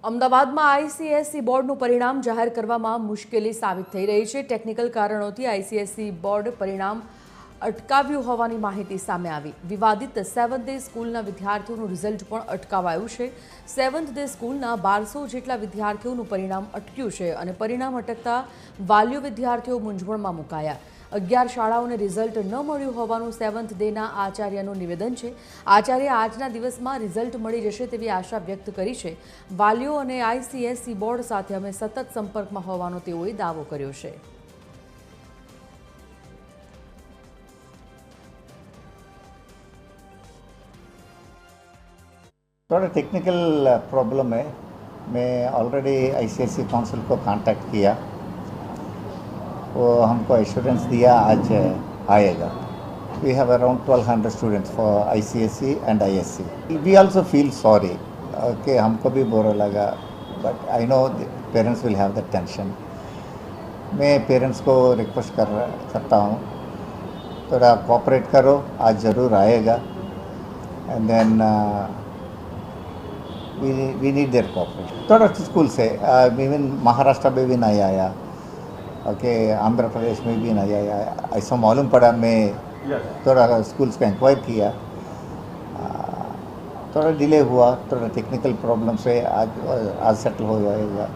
અમદાવાદમાં આઈસીએસઈ બોર્ડનું પરિણામ જાહેર કરવામાં મુશ્કેલી સાબિત થઈ રહી છે। ટેકનિકલ કારણોથી આઈસીએસઈ બોર્ડ પરિણામ અટકાવ્યું હોવાની માહિતી સામે આવી। વિવાદિત 7th ડે સ્કૂલના વિદ્યાર્થીઓનું રિઝલ્ટ પણ અટકાવાયું છે। 7th ડે સ્કૂલના 1200 જેટલા વિદ્યાર્થીઓનું પરિણામ અટક્યું છે અને પરિણામ અટકતા વાલીઓ વિદ્યાર્થીઓ મૂંઝવણમાં મુકાયા। 11 શાળાઓને રિઝલ્ટ ન મળ્યું હોવાનું 7th ડેના આચાર્યનું નિવેદન છે। આચાર્ય આજના દિવસમાં રિઝલ્ટ મળી જશે તેવી આશા વ્યક્ત કરી છે। વાલીઓ અને આઈસીએસઈ બોર્ડ સાથે અમે સતત સંપર્કમાં હોવાનો તેઓએ દાવો કર્યો છે। थोड़ा टेक्निकल प्रॉब्लम है। मैं ऑलरेडी आईसीएसई काउंसिल को कांटेक्ट किया, वो हमको एश्योरेंस दिया आज आएगा। We have around 1200 students for ICSE and ISC. We also feel sorry कि हमको भी बुरा लगा, but I know parents will have the tension. मैं पेरेंट्स को रिक्वेस्ट करता हूँ, थोड़ा कोऑपरेट करो, आज ज़रूर आएगा। And then we need their cooperation। थोड़ा स्कूल से इवन महाराष्ट्र में भी नहीं आया, ओके, आंध्र प्रदेश में भी नहीं आया, ऐसा मालूम पड़ा। मैं थोड़ा स्कूल्स का इंक्वायर किया, थोड़ा डिले हुआ, थोड़ा टेक्निकल प्रॉब्लम से आज सेटल हो जाएगा।